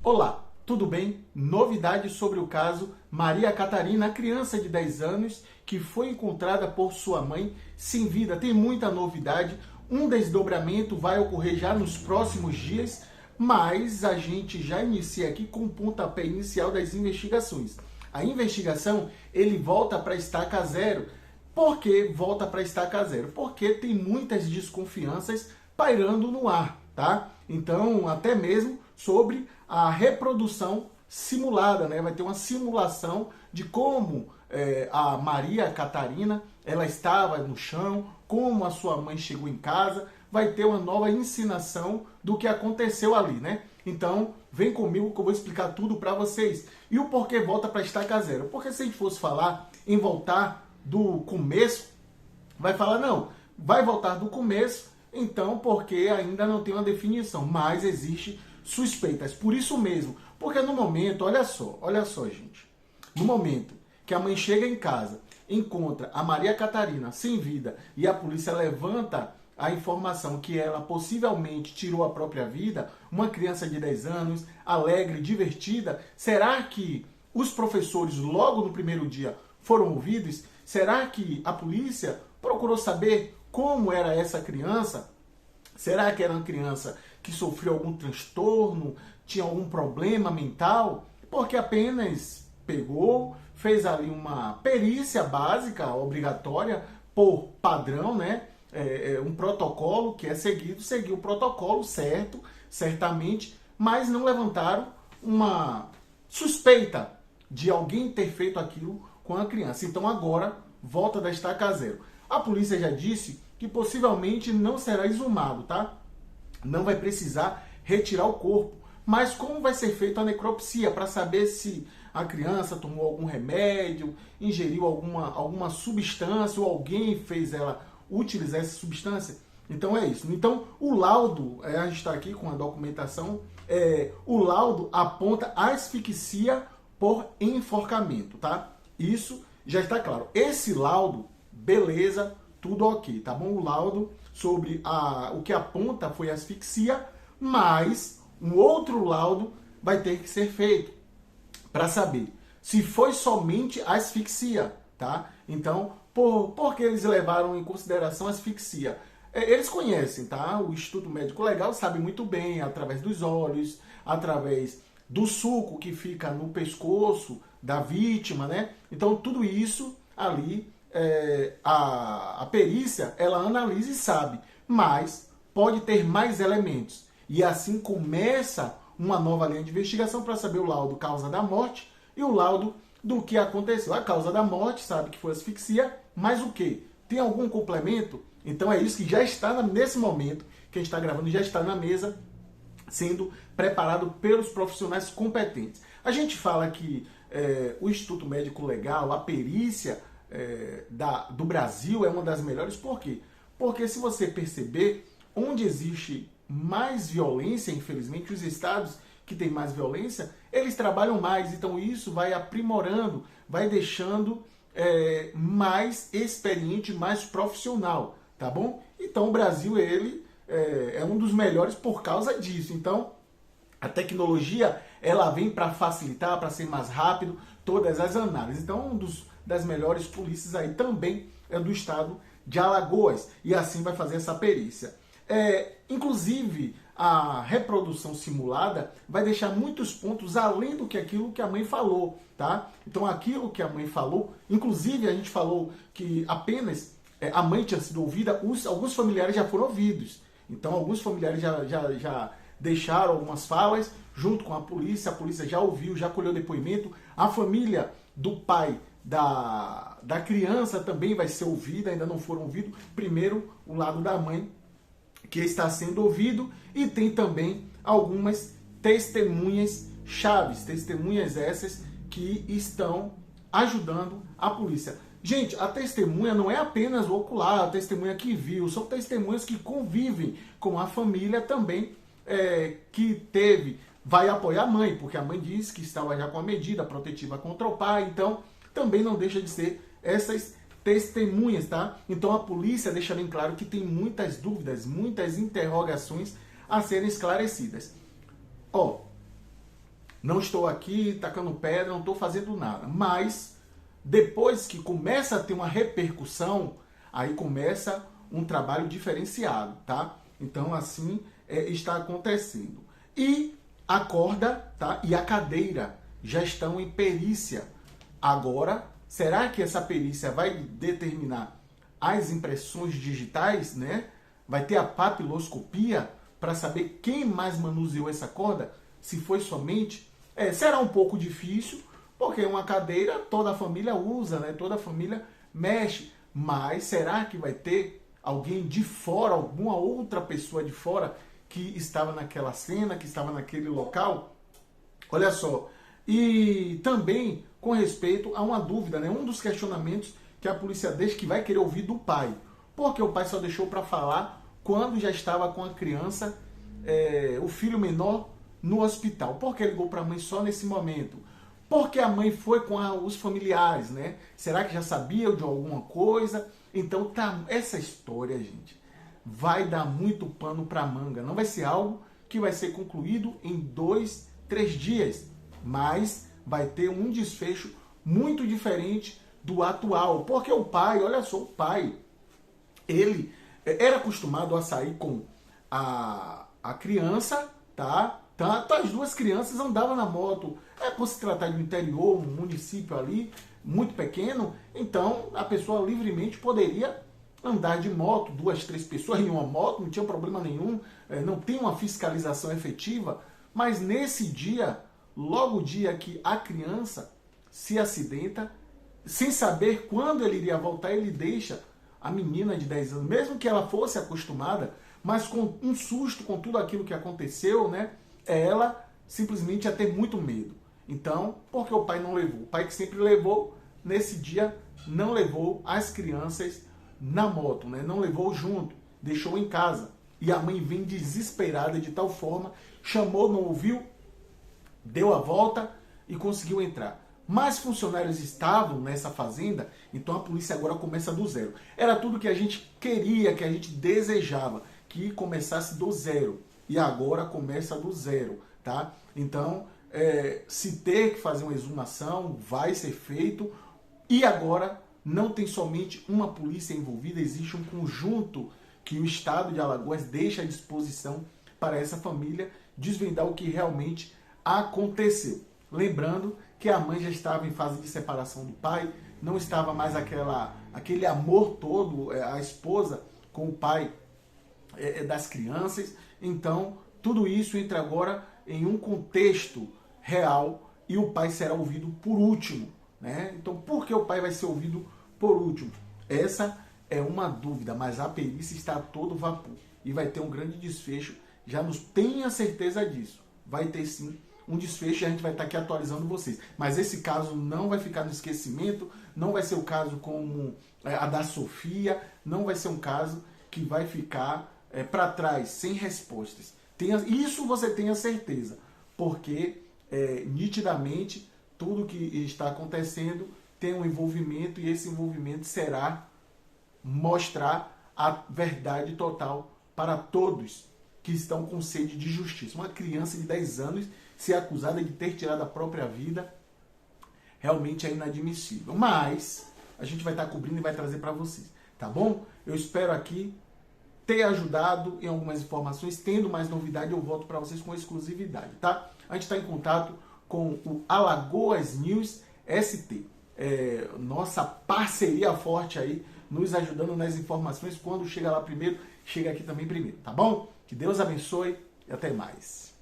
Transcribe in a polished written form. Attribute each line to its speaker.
Speaker 1: Olá, tudo bem? Novidades sobre o caso Maria Catarina, a criança de 10 anos que foi encontrada por sua mãe sem vida. Tem muita novidade, um desdobramento vai ocorrer já nos próximos dias, mas a gente já inicia aqui com o pontapé inicial das investigações. A investigação, ele volta para estaca zero. Por que volta para estaca zero? Porque tem muitas desconfianças pairando no ar, tá? Então, até mesmo sobre a reprodução simulada, né? Vai ter uma simulação de como a Maria Catarina ela estava no chão, como a sua mãe chegou em casa, vai ter uma nova encenação do que aconteceu ali, né? Então, vem comigo que eu vou explicar tudo para vocês. E o porquê volta para estaca zero? Porque se a gente fosse falar em voltar do começo, vai falar, não, vai voltar do começo, então, porque ainda não tem uma definição, mas existe suspeitas. Por isso mesmo, porque no momento, olha só, gente. No momento que a mãe chega em casa, encontra a Maria Catarina sem vida e a polícia levanta a informação que ela possivelmente tirou a própria vida, uma criança de 10 anos, alegre, divertida, será que os professores logo no primeiro dia foram ouvidos? Será que a polícia procurou saber como era essa criança? Será que era uma criança que sofreu algum transtorno, tinha algum problema mental? Porque apenas pegou, fez ali uma perícia básica, obrigatória, por padrão, né? Um protocolo que é seguido, seguiu o protocolo certo, certamente, mas não levantaram uma suspeita de alguém ter feito aquilo com a criança. Então agora volta da estaca zero. A polícia já disse que possivelmente não será exumado, tá? Não vai precisar retirar o corpo. Mas como vai ser feita a necropsia para saber se a criança tomou algum remédio, ingeriu alguma substância ou alguém fez ela utilizar essa substância? Então é isso. Então o laudo, a gente está aqui com a documentação, o laudo aponta asfixia por enforcamento, tá? Isso já está claro. Esse laudo, beleza, tudo ok, tá bom? O laudo sobre o que aponta foi asfixia, mas um outro laudo vai ter que ser feito para saber se foi somente asfixia, tá? Então, por que eles levaram em consideração asfixia? Eles conhecem, tá? O Instituto Médico Legal sabe muito bem, através dos olhos, através do suco que fica no pescoço da vítima, né? Então, tudo isso ali, a perícia, ela analisa e sabe, mas pode ter mais elementos. E assim começa uma nova linha de investigação para saber o laudo causa da morte e o laudo do que aconteceu. A causa da morte, sabe que foi asfixia, mas o quê? Tem algum complemento? Então é isso que já está nesse momento que a gente está gravando, já está na mesa, sendo preparado pelos profissionais competentes. A gente fala que o Instituto Médico Legal, a perícia do Brasil é uma das melhores. Por quê? Porque se você perceber, onde existe mais violência, infelizmente, os estados que têm mais violência, eles trabalham mais. Então isso vai aprimorando, vai deixando mais experiente, mais profissional, tá bom? Então o Brasil, ele é um dos melhores por causa disso. Então a tecnologia, ela vem para facilitar, para ser mais rápido todas as análises. Então das melhores polícias aí também é do estado de Alagoas, e assim vai fazer essa perícia. Inclusive, a reprodução simulada vai deixar muitos pontos além do que aquilo que a mãe falou, tá? Então, aquilo que a mãe falou, inclusive a gente falou que apenas a mãe tinha sido ouvida, alguns familiares já foram ouvidos. Então, alguns familiares já deixaram algumas falas junto com a polícia já ouviu, já colheu depoimento. A família do pai da criança também vai ser ouvida, ainda não foram ouvidos. Primeiro, o lado da mãe, que está sendo ouvido, e tem também algumas testemunhas chaves, testemunhas essas que estão ajudando a polícia. Gente, a testemunha não é apenas o ocular, a testemunha que viu, são testemunhas que convivem com a família também, que vai apoiar a mãe, porque a mãe disse que estava já com a medida protetiva contra o pai, então também não deixa de ser essas testemunhas, tá? Então a polícia deixa bem claro que tem muitas dúvidas, muitas interrogações a serem esclarecidas. não estou aqui tacando pedra, não estou fazendo nada. Mas depois que começa a ter uma repercussão, aí começa um trabalho diferenciado, tá? Então assim está acontecendo. E a corda, tá? E a cadeira já estão em perícia. Agora, será que essa perícia vai determinar as impressões digitais, né? Vai ter a papiloscopia para saber quem mais manuseou essa corda? Se foi somente... será um pouco difícil, porque uma cadeira toda a família usa, né? Toda a família mexe. Mas será que vai ter alguém de fora, alguma outra pessoa de fora que estava naquela cena, que estava naquele local? Olha só. E também com respeito a uma dúvida, né? Um dos questionamentos que a polícia deixa, que vai querer ouvir do pai. Porque o pai só deixou para falar quando já estava com a criança, o filho menor, no hospital. Por que ligou para a mãe só nesse momento? Porque a mãe foi com os familiares, né? Será que já sabia de alguma coisa? Então, tá, essa história, gente, vai dar muito pano para manga. Não vai ser algo que vai ser concluído em 2, 3 dias, mas vai ter um desfecho muito diferente do atual. Porque o pai, olha só, o pai, ele era acostumado a sair com a criança, tá? Tanto as duas crianças andavam na moto. Por se tratar de um interior, um município ali, muito pequeno, então a pessoa livremente poderia andar de moto, 2, 3 pessoas em uma moto, não tinha problema nenhum, não tem uma fiscalização efetiva, mas nesse dia, logo o dia que a criança se acidenta, sem saber quando ele iria voltar, ele deixa a menina de 10 anos, mesmo que ela fosse acostumada, mas com um susto com tudo aquilo que aconteceu, né? Ela simplesmente ia ter muito medo. Então, por que o pai não levou? O pai que sempre levou, nesse dia, não levou as crianças na moto, né? Não levou junto, deixou em casa. E a mãe vem desesperada de tal forma, chamou, não ouviu, deu a volta e conseguiu entrar. Mais funcionários estavam nessa fazenda, então a polícia agora começa do zero. Era tudo que a gente queria, que a gente desejava, que começasse do zero. E agora começa do zero, tá? Então, se ter que fazer uma exumação, vai ser feito. E agora não tem somente uma polícia envolvida, existe um conjunto que o estado de Alagoas deixa à disposição para essa família desvendar o que realmente aconteceu. Lembrando que a mãe já estava em fase de separação do pai, não estava mais aquele amor todo, a esposa com o pai das crianças. Então, tudo isso entra agora em um contexto real e o pai será ouvido por último, né? Então, por que o pai vai ser ouvido por último? Essa é uma dúvida, mas a perícia está a todo vapor e vai ter um grande desfecho. Já nos tenha certeza disso. Vai ter sim um desfecho e a gente vai estar aqui atualizando vocês. Mas esse caso não vai ficar no esquecimento, não vai ser o caso como a da Sofia, não vai ser um caso que vai ficar para trás, sem respostas. Isso você tenha certeza, porque nitidamente tudo que está acontecendo tem um envolvimento e esse envolvimento será mostrar a verdade total para todos que estão com sede de justiça. Uma criança de 10 anos ser acusada de ter tirado a própria vida realmente é inadmissível. Mas a gente vai estar cobrindo e vai trazer para vocês, tá bom? Eu espero aqui ter ajudado em algumas informações. Tendo mais novidade, eu volto para vocês com exclusividade, tá? A gente está em contato com o Alagoas News ST. Nossa parceria forte aí, nos ajudando nas informações. Quando chega lá primeiro, chega aqui também primeiro, tá bom? Que Deus abençoe e até mais.